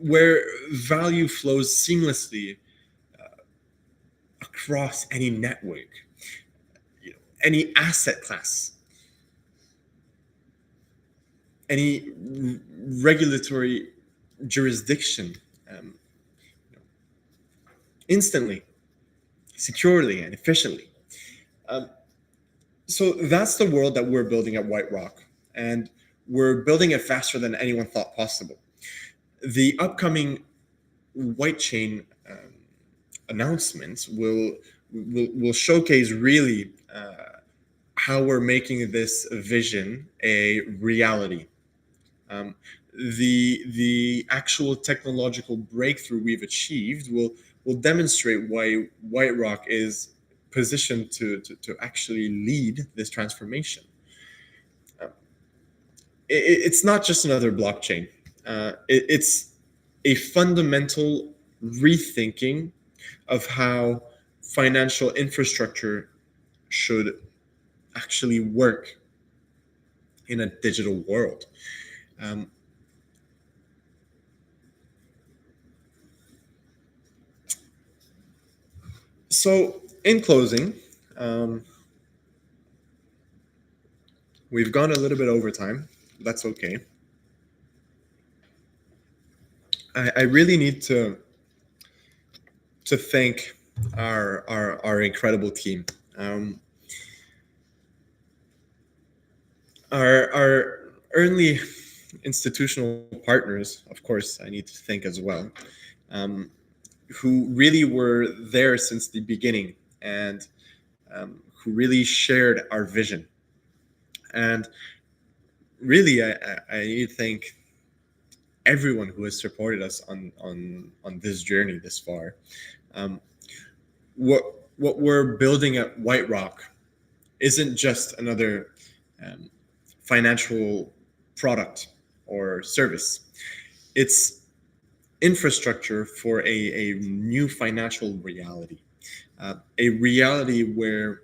where value flows seamlessly across any network, any asset class, any regulatory jurisdiction, instantly, securely, and efficiently. So that's the world that we're building at WhiteRock, and we're building it faster than anyone thought possible. The upcoming White Chain announcements will showcase really how we're making this vision a reality. The actual technological breakthrough we've achieved will demonstrate why WhiteRock is positioned to actually lead this transformation. It's not just another blockchain. It's a fundamental rethinking of how financial infrastructure should actually work in a digital world. Um, so, in closing, we've gone a little bit over time. That's okay. I really need to thank our incredible team. Our early institutional partners, of course, I need to thank as well, who really were there since the beginning, and who really shared our vision. And really, I need to thank everyone who has supported us on this journey this far. Um, what we're building at WhiteRock isn't just another financial product or service. It's infrastructure for a new financial reality, a reality where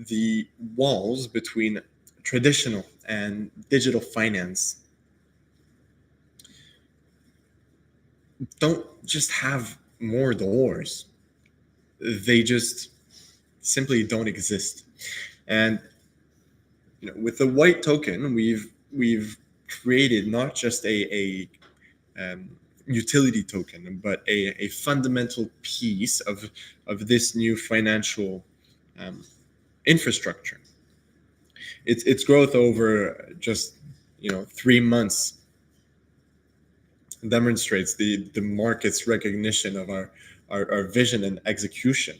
the walls between traditional and digital finance don't just have more doors, they just simply don't exist. And with the white token, we've created not just a utility token, but a fundamental piece of this new financial infrastructure. Its growth over just 3 months demonstrates the market's recognition of our vision and execution.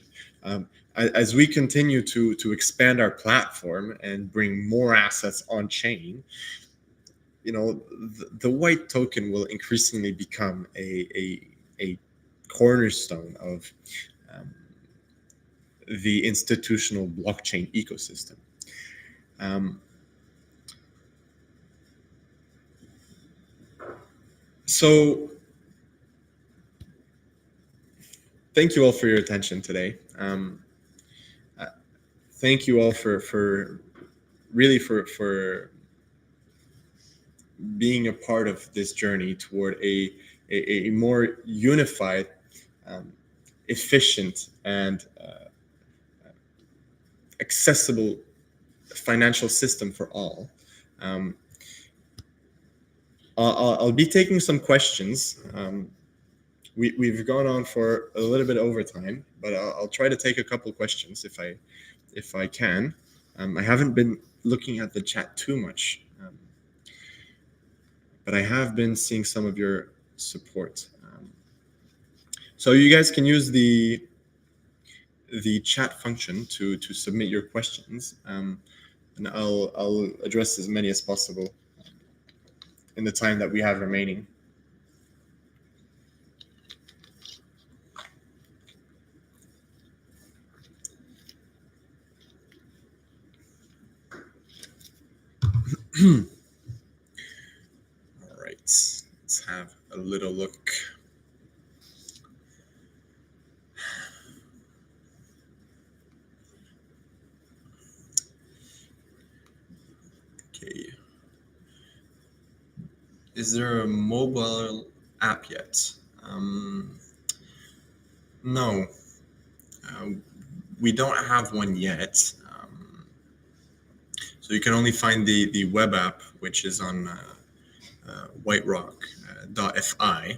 As we continue to expand our platform and bring more assets on chain, the white token will increasingly become a cornerstone of the institutional blockchain ecosystem. So thank you all for your attention today. Thank you all for really for being a part of this journey toward a more unified, efficient, and accessible financial system for all. I'll be taking some questions. We've gone on for a little bit over time, but I'll try to take a couple questions if I can. I haven't been looking at the chat too much, but I have been seeing some of your support. So you guys can use the chat function to submit your questions, and I'll address as many as possible in the time that we have remaining. All right, let's have a little look. Okay. Is there a mobile app yet? No, we don't have one yet. So you can only find the web app, which is on WhiteRock.fi.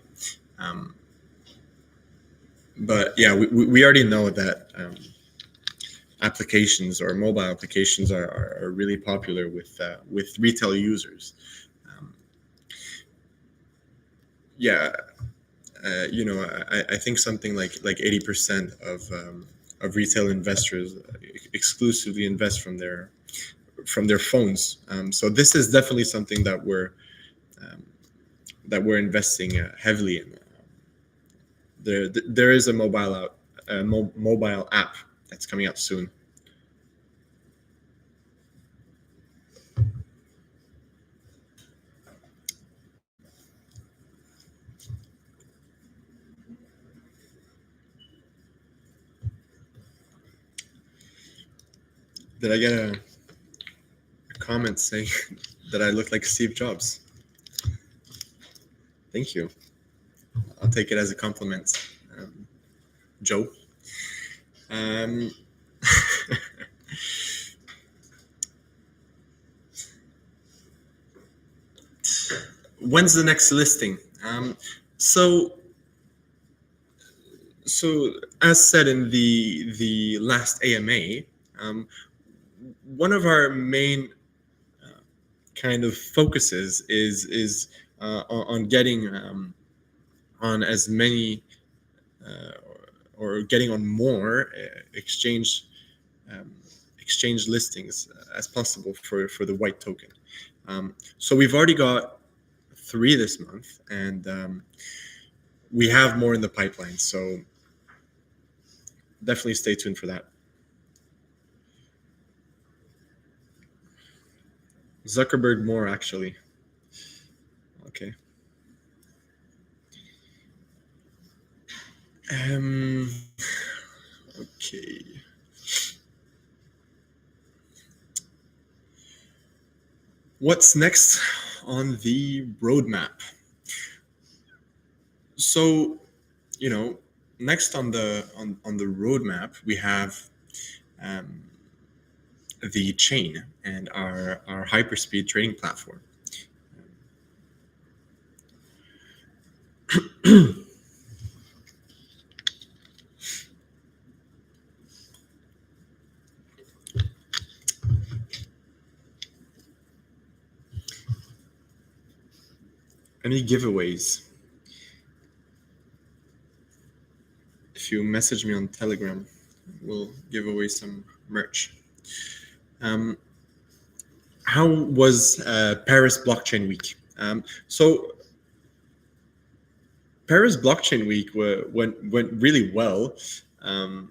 But yeah, we already know that applications or mobile applications are really popular with retail users. I think something like 80% of retail investors exclusively invest from their phones. So this is definitely something that we're investing heavily in. There is a mobile app that's coming out soon. Did I get a comment saying that I look like Steve Jobs? Thank you. I'll take it as a compliment, Joe. When's the next listing? So as said in the last AMA, one of our main kind of focuses is on getting on as many or getting on more exchange listings as possible for the white token. So we've already got 3 this month, and we have more in the pipeline. So definitely stay tuned for that. Zuckerberg more, actually. Okay. Okay. What's next on the roadmap? So, next on the roadmap, we have the chain and our hyperspeed trading platform. Any giveaways? If you message me on Telegram, we'll give away some merch. How was Paris Blockchain Week? So Paris Blockchain Week went really well. I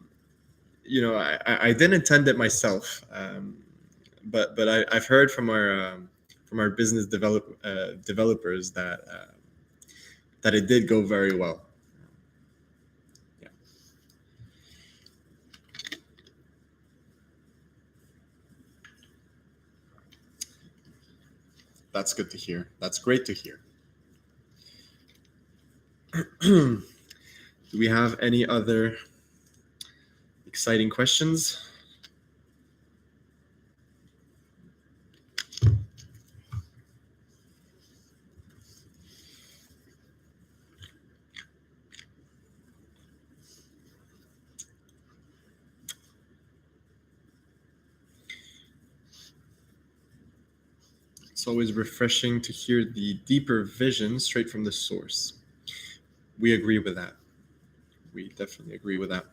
didn't attend it myself, but I've heard from our business developers that it did go very well. Yeah. That's good to hear. That's great to hear. Do we have any other exciting questions? It's always refreshing to hear the deeper vision straight from the source. We agree with that. We definitely agree with that.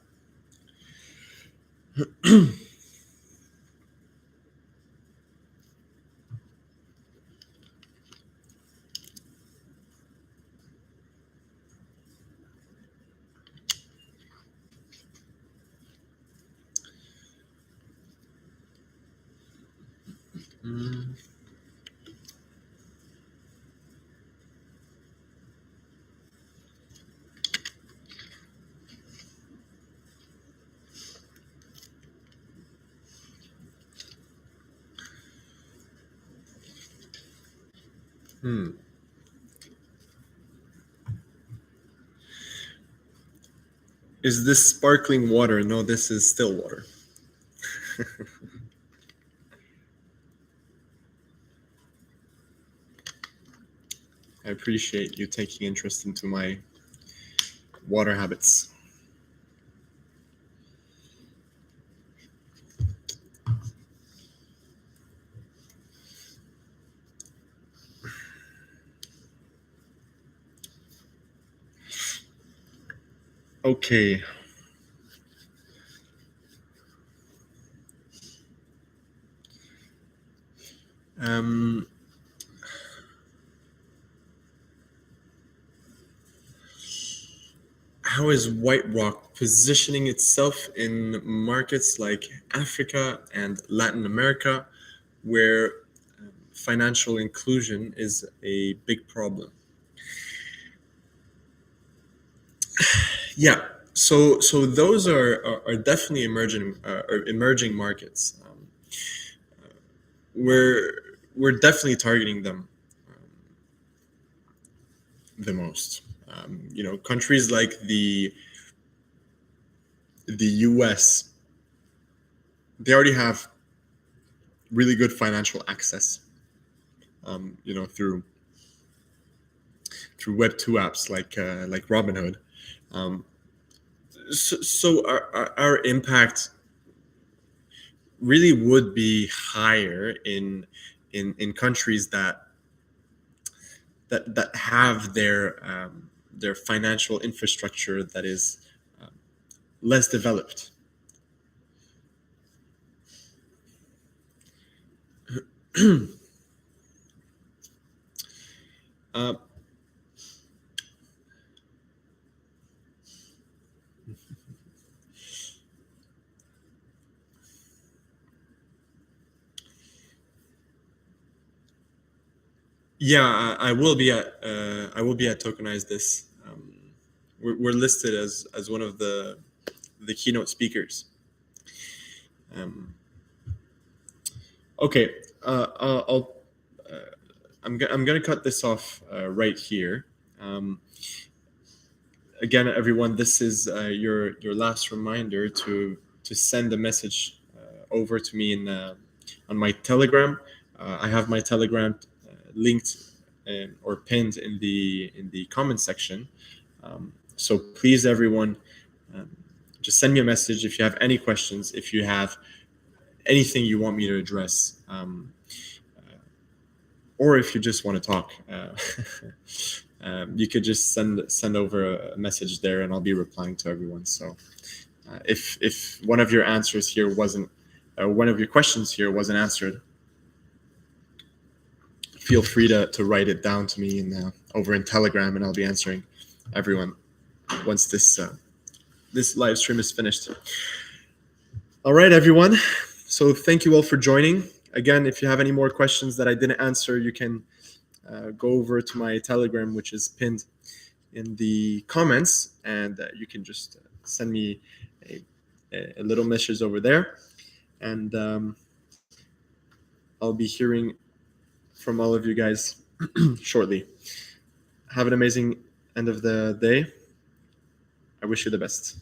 Mm. Is this sparkling water? No, this is still water. I appreciate you taking interest into my water habits. Okay. How is WhiteRock positioning itself in markets like Africa and Latin America, where financial inclusion is a big problem? Yeah, so those are definitely emerging markets. We're definitely targeting them the most. Countries like the US, they already have really good financial access. Through Web2 apps like Robinhood. So our impact really would be higher in countries that have their financial infrastructure that is less developed. Yeah, I will be at Tokenized this. We're listed as one of the keynote speakers. Okay, I'm gonna cut this off right here. Again, everyone, this is your last reminder to send a message over to me on my Telegram. I have my Telegram linked or pinned in the comment section. So please, everyone, just send me a message if you have any questions, if you have anything you want me to address, or if you just want to talk. You could just send over a message there, and I'll be replying to everyone. So if one of your answers here wasn't, one of your questions here wasn't answered, feel free to write it down to me over in Telegram, and I'll be answering everyone once this live stream is finished. All right, everyone. So thank you all for joining. Again, if you have any more questions that I didn't answer, you can go over to my Telegram, which is pinned in the comments, and you can just send me a little message over there, and I'll be hearing from all of you guys shortly. Have an amazing end of the day. I wish you the best.